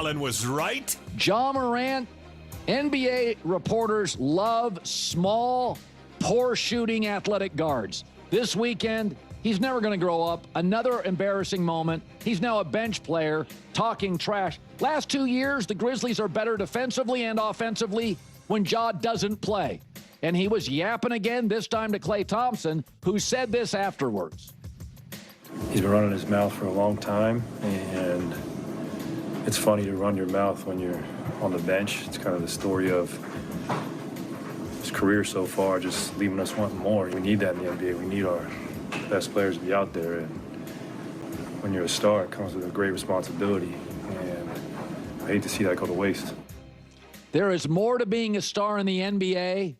Colin was right. Ja Morant, NBA reporters love small, poor shooting athletic guards. This weekend, he's never going to grow up. Another embarrassing moment. He's now a bench player talking trash. Last 2 years, the Grizzlies are better defensively and offensively when Ja doesn't play. And he was yapping again, this time to Klay Thompson, who said this afterwards. He's been running his mouth for a long time, and it's funny to run your mouth when you're on the bench. It's kind of the story of his career so far, just leaving us wanting more. We need that in the NBA. We need our best players to be out there, and when you're a star, it comes with a great responsibility, and I hate to see that go to waste. There is more to being a star in the NBA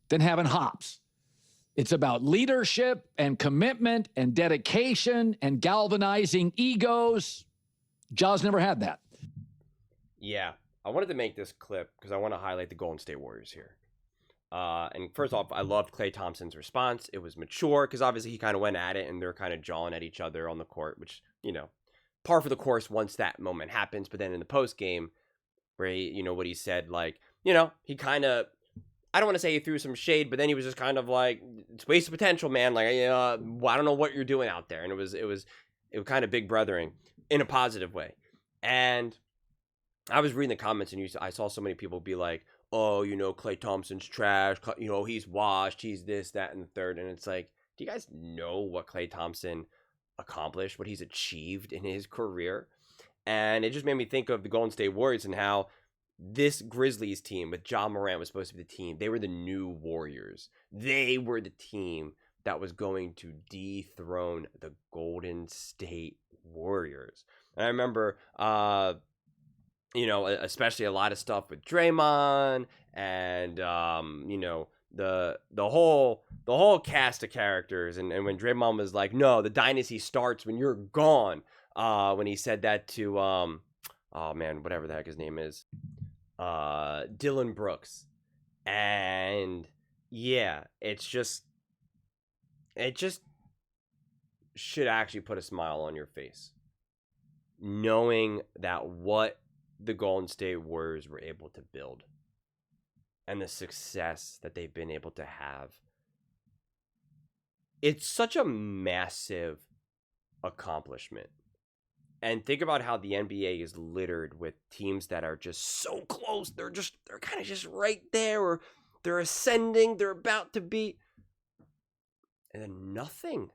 than having hops. It's about leadership and commitment and dedication and galvanizing egos. Ja's never had that. Yeah, I wanted to make this clip because I want to highlight the Golden State Warriors here. And first off, I loved Klay Thompson's response. It was mature because obviously he kind of went at it and they're kind of jawing at each other on the court, which, you know, par for the course once that moment happens. But then in the post game, where he, you know, what he said, like, you know, he kind of, I don't want to say he threw some shade, but then he was just kind of like, it's wasted potential, man. Like, I don't know what you're doing out there. And it was kind of big brothering in a positive way. And I was reading the comments and I saw so many people be like, oh, you know, Klay Thompson's trash. You know, he's washed. He's this, that, and the third. And it's like, do you guys know what Klay Thompson accomplished, what he's achieved in his career? And it just made me think of the Golden State Warriors and how this Grizzlies team with Ja Morant was supposed to be the team. They were the new Warriors. They were the team that was going to dethrone the Golden State Warriors. And I remember, you know, especially a lot of stuff with Draymond and, you know, the whole cast of characters. And when Draymond was like, no, the dynasty starts when you're gone. When he said that to, oh man, whatever the heck his name is. Dylan Brooks. And yeah, it just should actually put a smile on your face, knowing that what the Golden State Warriors were able to build and the success that they've been able to have. It's such a massive accomplishment. And think about how the NBA is littered with teams that are just so close. They're kind of just right there, or they're ascending. They're about to be. And then nothing.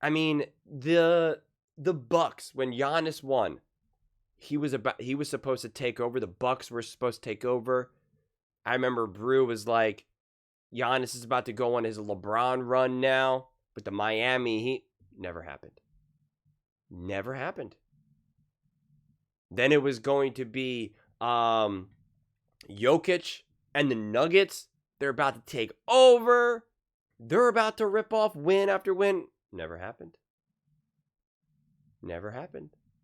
I mean, the Bucks, when Giannis won, he was supposed to take over. The Bucks were supposed to take over. I remember Brew was like, Giannis is about to go on his LeBron run now. But the Miami Heat, never happened. Then it was going to be Jokic and the Nuggets. They're about to take over. They're about to rip off win after win. Never happened.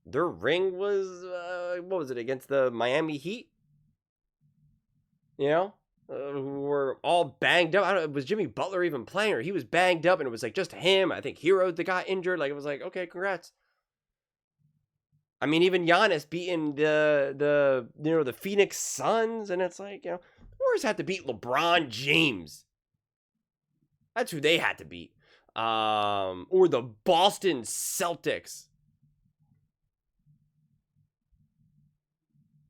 Their ring was, what was it, against the Miami Heat? You know? Who were all banged up. I don't know, was Jimmy Butler even playing, or he was banged up and it was like just him? I think Hero that got injured. Like, it was like, okay, congrats. I mean, even Giannis beating the Phoenix Suns, and it's like, you know, the Warriors had to beat LeBron James. That's who they had to beat. Or the Boston Celtics.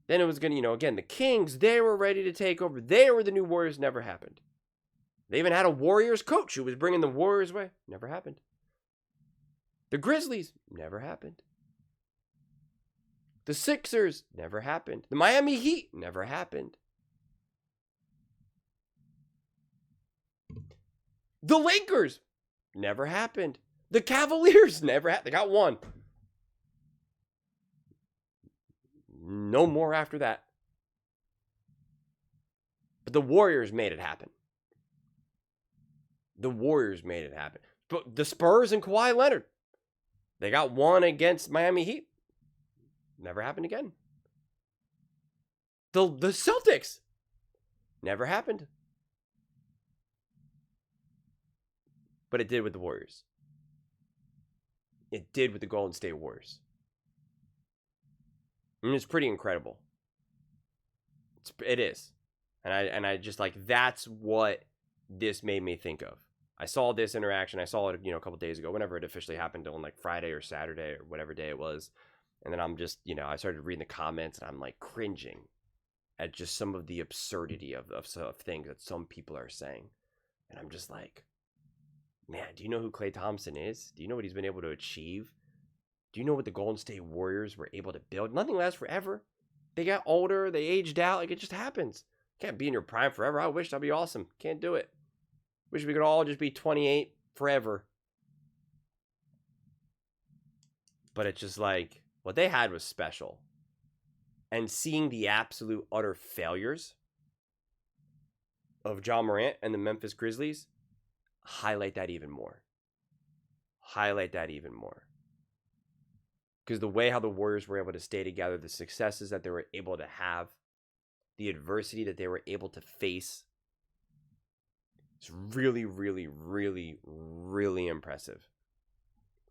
Then it was going to, you know, again, the Kings, they were ready to take over. They were the new Warriors. Never happened. They even had a Warriors coach who was bringing the Warriors away. Never happened. The Grizzlies, never happened. The Sixers, never happened. The Miami Heat, never happened. The Lakers, never happened. The Cavaliers, never happened. They got one. No more after that. But the Warriors made it happen. But the Spurs and Kawhi Leonard, they got one against Miami Heat. Never happened again. The Celtics, never happened. But it did with the Warriors. it did with the Golden State Warriors. I mean, it's pretty incredible. It is. And I just like, that's what this made me think of. I saw this interaction. I saw it, a couple days ago, whenever it officially happened, on like Friday or Saturday or whatever day it was. And then I'm just, I started reading the comments, and I'm like cringing at just some of the absurdity of things that some people are saying. And I'm just like, man, do you know who Klay Thompson is? Do you know what he's been able to achieve? Do you know what the Golden State Warriors were able to build? Nothing lasts forever. They got older. They aged out. Like, it just happens. Can't be in your prime forever. I wish that'd be awesome. Can't do it. Wish we could all just be 28 forever. But it's just like, what they had was special. And seeing the absolute utter failures of Ja Morant and the Memphis Grizzlies highlight that even more. Highlight that even more. Because the way how the Warriors were able to stay together, the successes that they were able to have, the adversity that they were able to face, it's really, really, really, really impressive.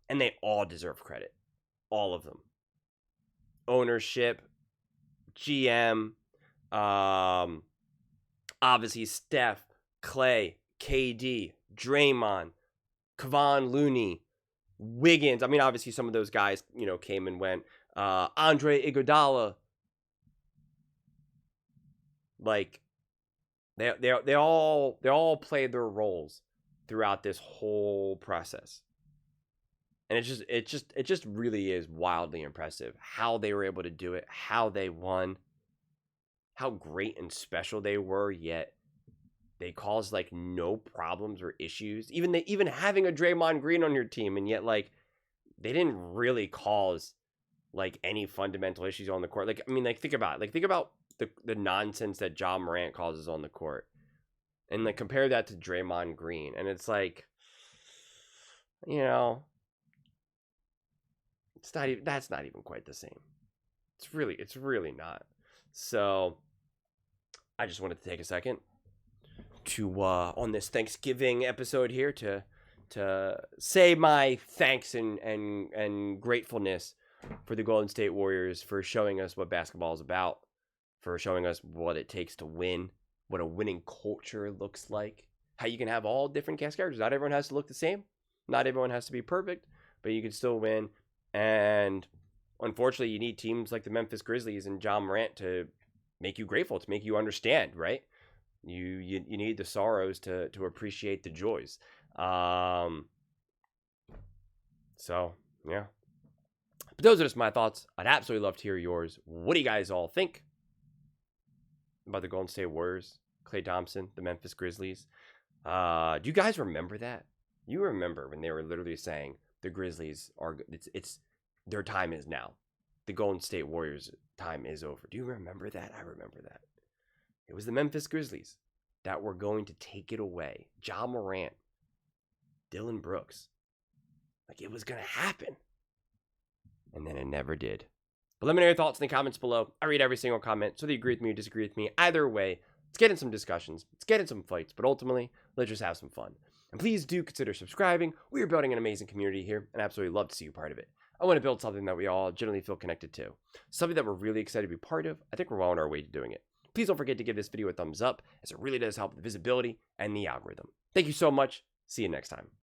And they all deserve credit. All of them. Ownership, GM, obviously Steph, Klay, KD, Draymond, Kevon Looney, Wiggins. I mean, obviously some of those guys, came and went. Andre Iguodala. Like, they all played their roles throughout this whole process. And it just really is wildly impressive how they were able to do it, how they won, how great and special they were, yet they caused like no problems or issues. Even having a Draymond Green on your team, and yet like they didn't really cause like any fundamental issues on the court. Like, I mean, like think about the nonsense that Ja Morant causes on the court, and like compare that to Draymond Green, and it's like, that's not even quite the same. It's really not. So I just wanted to take a second to on this Thanksgiving episode here to say my thanks and gratefulness for the Golden State Warriors for showing us what basketball is about, for showing us what it takes to win, what a winning culture looks like, how you can have all different cast characters. Not everyone has to look the same. Not everyone has to be perfect, but you can still win. And unfortunately, you need teams like the Memphis Grizzlies and Ja Morant to make you grateful, to make you understand, right? You need the sorrows to appreciate the joys. So, yeah. But those are just my thoughts. I'd absolutely love to hear yours. What do you guys all think about the Golden State Warriors, Klay Thompson, the Memphis Grizzlies? Do you guys remember that? You remember when they were literally saying the Grizzlies are, it's their time is now. The Golden State Warriors' time is over. Do you remember that? I remember that. It was the Memphis Grizzlies that were going to take it away. Ja Morant, Dylan Brooks. Like, it was going to happen. And then it never did. But let me know your thoughts in the comments below. I read every single comment, so whether you agree with me or disagree with me. Either way, let's get in some discussions. Let's get in some fights. But ultimately, let's just have some fun. And please do consider subscribing. We are building an amazing community here, and I absolutely love to see you part of it. I want to build something that we all generally feel connected to. Something that we're really excited to be part of. I think we're well on our way to doing it. Please don't forget to give this video a thumbs up, as it really does help the visibility and the algorithm. Thank you so much. See you next time.